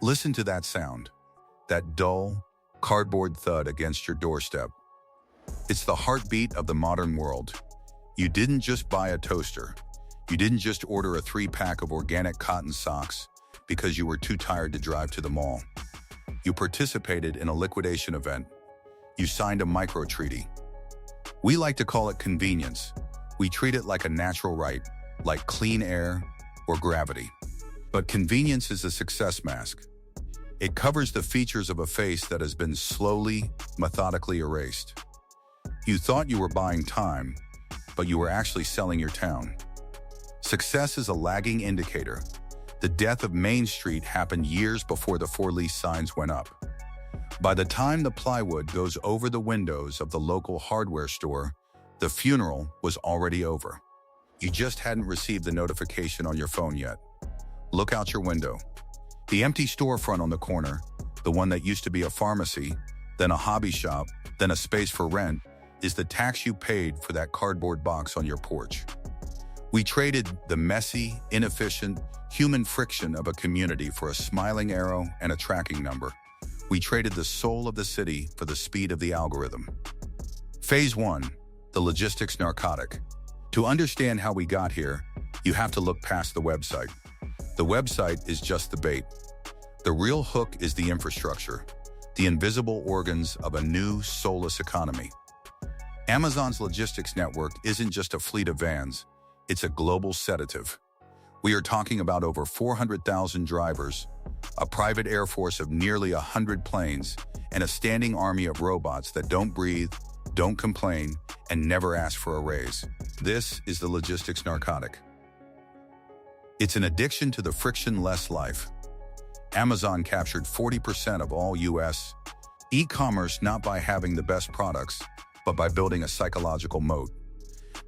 Listen to that sound, that dull, cardboard thud against your doorstep. It's the heartbeat of the modern world. You didn't just buy a toaster. You didn't just order a 3-pack of organic cotton socks because you were too tired to drive to the mall. You participated in a liquidation event. You signed a micro-treaty. We like to call it convenience. We treat it like a natural right, like clean air or gravity. But convenience is a success mask. It covers the features of a face that has been slowly, methodically erased. You thought you were buying time, but you were actually selling your town. Success is a lagging indicator. The death of Main Street happened years before the for-lease signs went up. By the time the plywood goes over the windows of the local hardware store, the funeral was already over. You just hadn't received the notification on your phone yet. Look out your window. The empty storefront on the corner, the one that used to be a pharmacy, then a hobby shop, then a space for rent, is the tax you paid for that cardboard box on your porch. We traded the messy, inefficient, human friction of a community for a smiling arrow and a tracking number. We traded the soul of the city for the speed of the algorithm. Phase 1, the logistics narcotic. To understand how we got here, you have to look past the website. The website is just the bait. The real hook is the infrastructure, the invisible organs of a new, soulless economy. Amazon's logistics network isn't just a fleet of vans, it's a global sedative. We are talking about over 400,000 drivers, a private air force of nearly 100 planes, and a standing army of robots that don't breathe, don't complain, and never ask for a raise. This is the logistics narcotic. It's an addiction to the frictionless life. Amazon captured 40% of all U.S. e-commerce not by having the best products, but by building a psychological moat.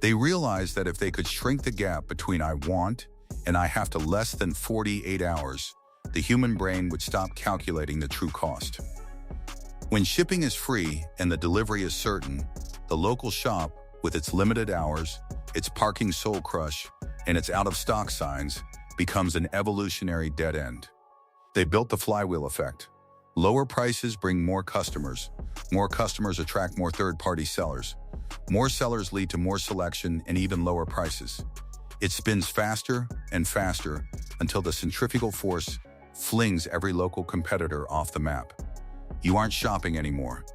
They realized that if they could shrink the gap between I want and I have to less than 48 hours, the human brain would stop calculating the true cost. When shipping is free and the delivery is certain, the local shop, with its limited hours, its parking soul crush, and its out-of-stock signs, becomes an evolutionary dead end. They built the flywheel effect. Lower prices bring more customers. More customers attract more third-party sellers. More sellers lead to more selection and even lower prices. It spins faster and faster until the centrifugal force flings every local competitor off the map. You aren't shopping anymore.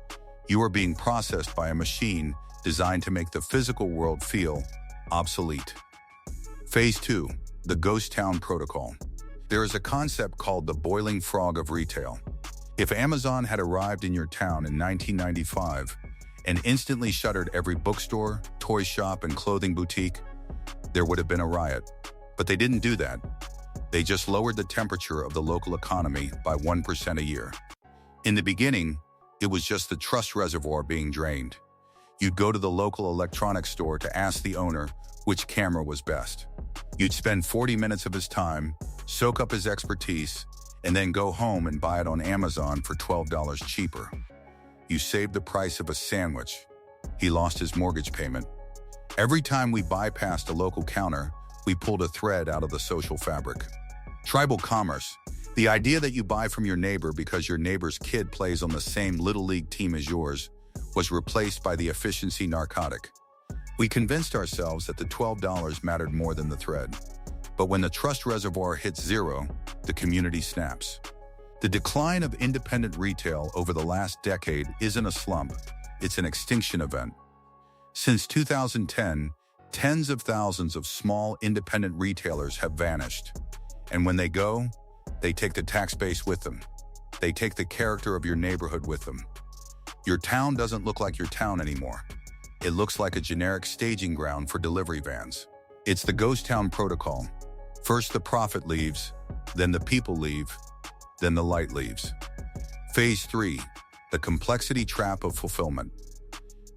You are being processed by a machine designed to make the physical world feel obsolete. Phase 2, the ghost town protocol. There is a concept called the boiling frog of retail. If Amazon had arrived in your town in 1995 and instantly shuttered every bookstore, toy shop, and clothing boutique, there would have been a riot. But they didn't do that. They just lowered the temperature of the local economy by 1% a year. In the beginning, it was just the trust reservoir being drained. You'd go to the local electronics store to ask the owner which camera was best. You'd spend 40 minutes of his time, soak up his expertise, and then go home and buy it on Amazon for $12 cheaper. You saved the price of a sandwich. He lost his mortgage payment. Every time we bypassed a local counter, we pulled a thread out of the social fabric. Tribal commerce, the idea that you buy from your neighbor because your neighbor's kid plays on the same little league team as yours, was replaced by the efficiency narcotic. We convinced ourselves that the $12 mattered more than the thread. But when the trust reservoir hits zero, the community snaps. The decline of independent retail over the last decade isn't a slump, it's an extinction event. Since 2010, tens of thousands of small independent retailers have vanished. And when they go, they take the tax base with them. They take the character of your neighborhood with them. Your town doesn't look like your town anymore. It looks like a generic staging ground for delivery vans. It's the ghost town protocol. First the profit leaves, then the people leave, then the light leaves. Phase 3, the complexity trap of fulfillment.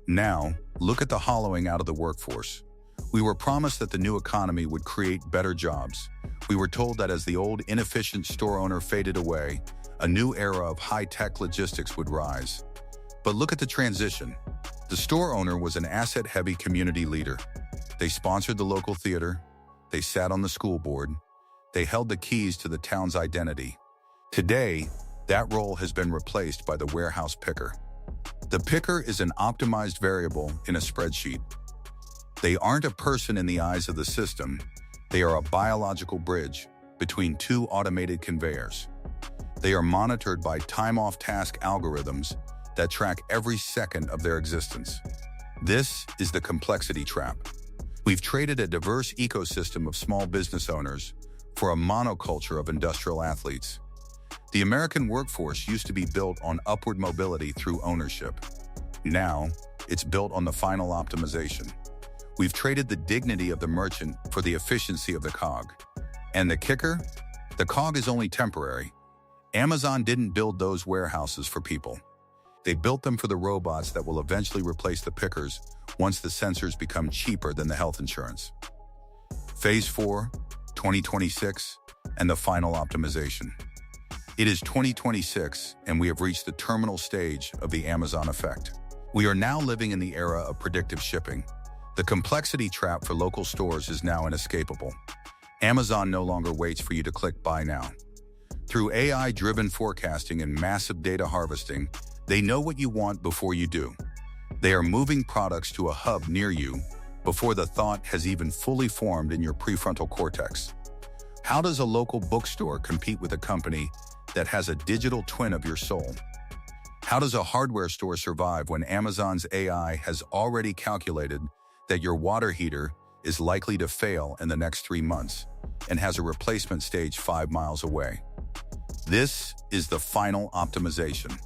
Now, look at the hollowing out of the workforce. We were promised that the new economy would create better jobs. We were told that as the old inefficient store owner faded away, a new era of high-tech logistics would rise. But look at the transition. The store owner was an asset-heavy community leader. They sponsored the local theater. They sat on the school board. They held the keys to the town's identity. Today, that role has been replaced by the warehouse picker. The picker is an optimized variable in a spreadsheet. They aren't a person in the eyes of the system. They are a biological bridge between two automated conveyors. They are monitored by time-off-task algorithms that track every second of their existence. This is the complexity trap. We've traded a diverse ecosystem of small business owners for a monoculture of industrial athletes. The American workforce used to be built on upward mobility through ownership. Now, it's built on the final optimization. We've traded the dignity of the merchant for the efficiency of the cog. And the kicker? The cog is only temporary. Amazon didn't build those warehouses for people. They built them for the robots that will eventually replace the pickers once the sensors become cheaper than the health insurance. Phase 4, 2026, and the final optimization. It is 2026, and we have reached the terminal stage of the Amazon effect. We are now living in the era of predictive shipping. The complexity trap for local stores is now inescapable. Amazon no longer waits for you to click Buy Now. Through AI-driven forecasting and massive data harvesting, they know what you want before you do. They are moving products to a hub near you before the thought has even fully formed in your prefrontal cortex. How does a local bookstore compete with a company that has a digital twin of your soul? How does a hardware store survive when Amazon's AI has already calculated that your water heater is likely to fail in the next 3 months and has a replacement stage 5 miles away? This is the final optimization.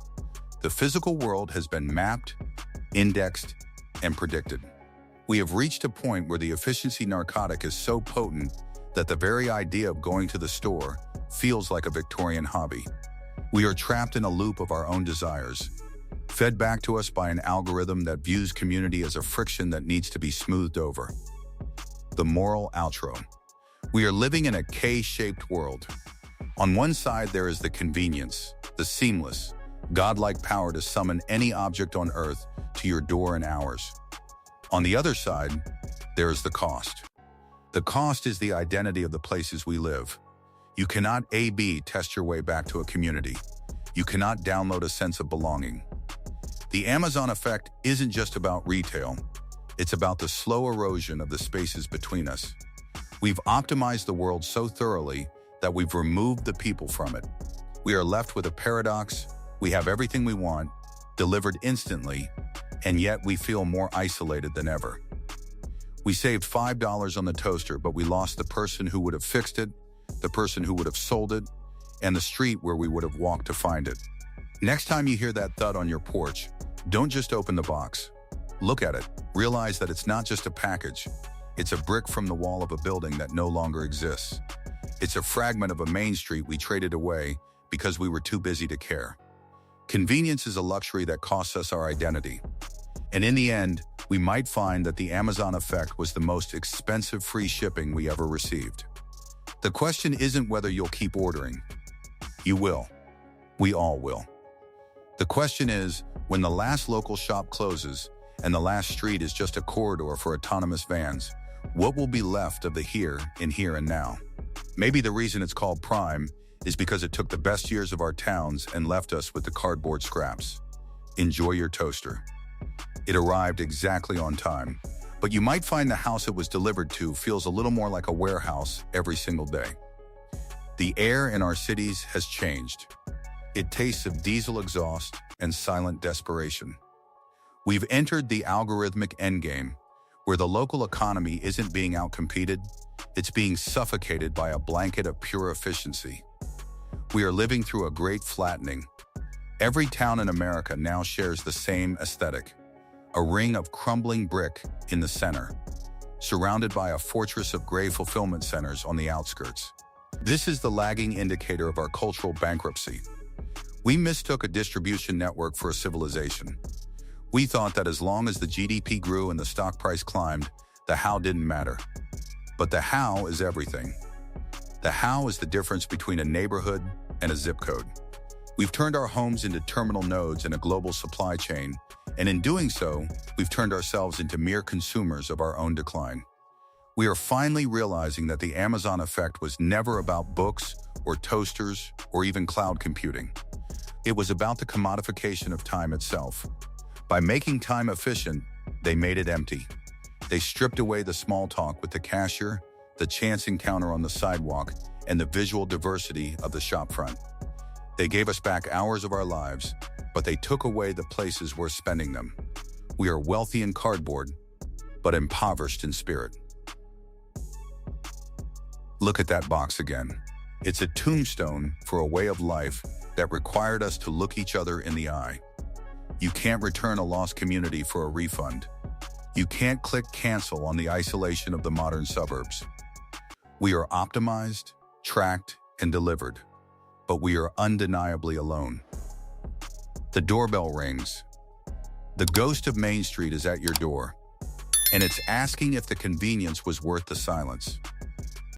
The physical world has been mapped, indexed, and predicted. We have reached a point where the efficiency narcotic is so potent that the very idea of going to the store feels like a Victorian hobby. We are trapped in a loop of our own desires, fed back to us by an algorithm that views community as a friction that needs to be smoothed over. The moral outro. We are living in a K-shaped world. On one side, there is the convenience, the seamless, godlike power to summon any object on Earth to your door in hours. On the other side, there is the cost. The cost is the identity of the places we live. You cannot A/B test your way back to a community. You cannot download a sense of belonging. The Amazon effect isn't just about retail. It's about the slow erosion of the spaces between us. We've optimized the world so thoroughly that we've removed the people from it. We are left with a paradox. We have everything we want, delivered instantly, and yet we feel more isolated than ever. We saved $5 on the toaster, but we lost the person who would have fixed it, the person who would have sold it, and the street where we would have walked to find it. Next time you hear that thud on your porch, don't just open the box. Look at it. Realize that it's not just a package. It's a brick from the wall of a building that no longer exists. It's a fragment of a main street we traded away because we were too busy to care. Convenience is a luxury that costs us our identity. And in the end, we might find that the Amazon effect was the most expensive free shipping we ever received. The question isn't whether you'll keep ordering. You will. We all will. The question is, when the last local shop closes and the last street is just a corridor for autonomous vans, what will be left of the here and now? Maybe the reason it's called Prime is because it took the best years of our towns and left us with the cardboard scraps. Enjoy your toaster. It arrived exactly on time, but you might find the house it was delivered to feels a little more like a warehouse every single day. The air in our cities has changed. It tastes of diesel exhaust and silent desperation. We've entered the algorithmic endgame, where the local economy isn't being outcompeted, it's being suffocated by a blanket of pure efficiency. We are living through a great flattening. Every town in America now shares the same aesthetic, a ring of crumbling brick in the center, surrounded by a fortress of gray fulfillment centers on the outskirts. This is the lagging indicator of our cultural bankruptcy. We mistook a distribution network for a civilization. We thought that as long as the GDP grew and the stock price climbed, the how didn't matter. But the how is everything. The how is the difference between a neighborhood and a zip code. We've turned our homes into terminal nodes in a global supply chain, and in doing so, we've turned ourselves into mere consumers of our own decline. We are finally realizing that the Amazon effect was never about books or toasters, or even cloud computing. It was about the commodification of time itself. By making time efficient, they made it empty. They stripped away the small talk with the cashier, the chance encounter on the sidewalk, and the visual diversity of the shopfront. They gave us back hours of our lives, but they took away the places worth spending them. We are wealthy in cardboard, but impoverished in spirit. Look at that box again. It's a tombstone for a way of life that required us to look each other in the eye. You can't return a lost community for a refund. You can't click cancel on the isolation of the modern suburbs. We are optimized, tracked, and delivered, but we are undeniably alone. The doorbell rings. The ghost of Main Street is at your door, and it's asking if the convenience was worth the silence.